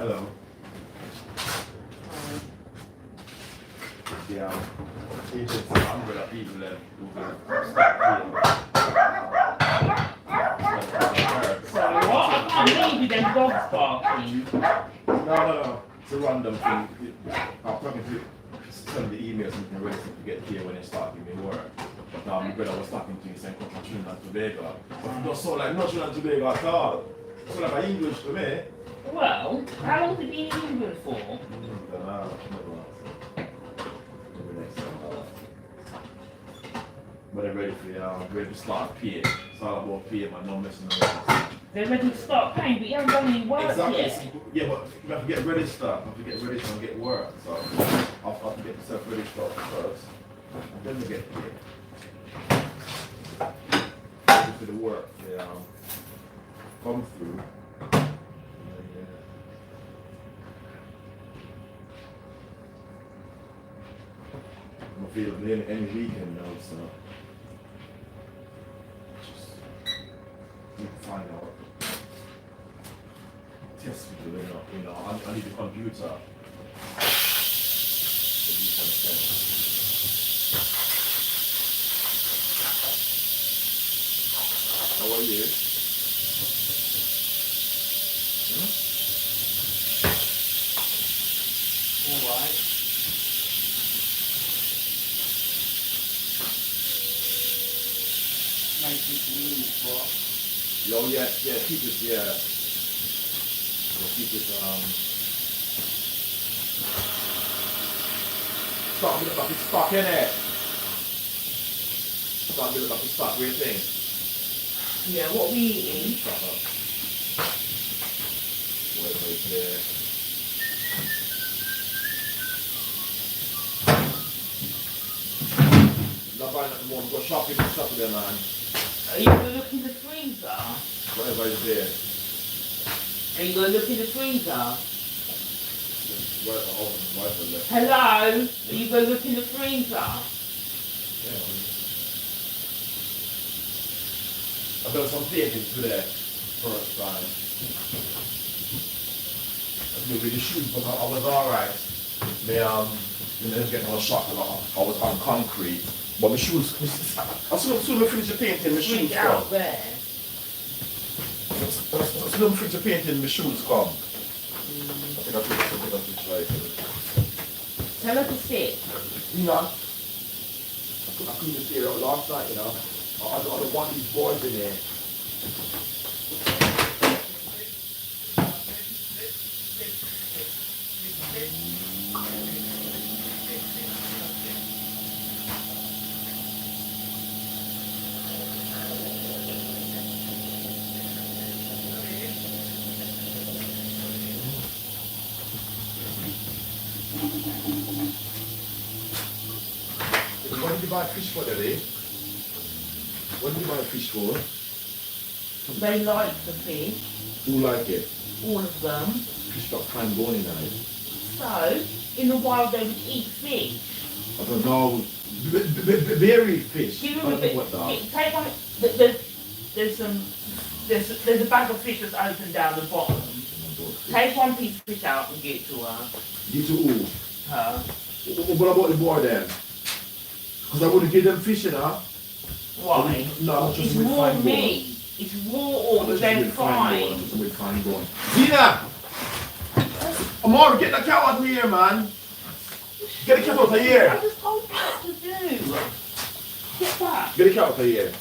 Hello. Yeah. Agents are umbrella people that who can start So what? I can't leave you them dogs barking. No. It's a random thing. I'm talking to send the emails and ready to get here when they start giving me work. But now my brother was talking to me saying come from Trinidad and Tobago. But it don't sound like no Trinidad and Tobago at all. It sounds like English to me. Well, how long have you been in England for? But they're ready to start paying. It's all about paying, man, no messing around. They're ready to start paying, but you haven't done any work yet. Yeah, but you have to get registered. I have to get registered and get work. So I have to get myself registered first. And then we get paid. For the work, come through. I'm available any weekend now, so just need to find out. Test people, I need the computer to do some tests. How are you? Alright. Make this news, what? Oh, yeah, keep it, keep it, start building up his stock, innit? Start building up his stock, what do you think? Yeah, what we eating? Whatever is there. Not buying nothing more, go shopping on Saturday, man. Are you going to look in the freezer? Whatever is there. Are you going to look in the freezer? Whatever there. Hello? Are you going to look in the freezer? Yeah. I've done some thinking today, first time. I with the shoes, but I was alright. I was getting a shock a lot. I was on concrete. But my shoes, as soon as I finish the painting, my shoes come. Out there. As soon as I finish the painting, my shoes come. I think I should try it. Tell her to sit. I couldn't stay there last night, I don't want these boys in there. What did you buy fish for today? What did you buy fish for? They like the fish. Who like it? All of them. Fish got fine bone in it. So, in the wild they would eat fish. I don't know. Berry fish. Give I them a don't bit. know what that. Take one. There's a bag of fish that's open down the bottom. Take one piece of fish out and give it to her. You to who? Her. What about the boy then? Because I wouldn't give them fish, Why? No, It's just with raw fine bone. meat. It's raw, but they're fine. With fine bone. Zina! Amor, get the cat out of here, man. Get the cat out of here. I just told you what to do. Get back. Get the cat out of here.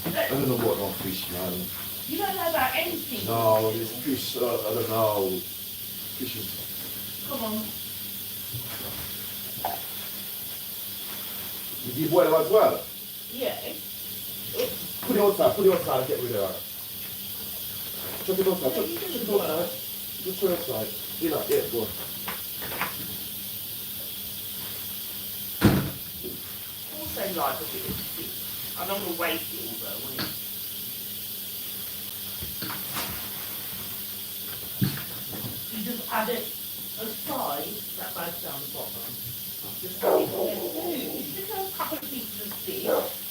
I don't know about no fish, man. You don't know about anything. No, this fish, I don't know. Fish is... Come on. Did you boil them as well? Yeah. Put it outside and get rid of her. Chuck it outside, chuck it outside. Just put it outside. Yeah, go on. Also like a bit of fish. I don't want to waste it all though, will you? You just add it aside, that goes down the bottom. Just add it to the food. Just a couple of pieces of fish.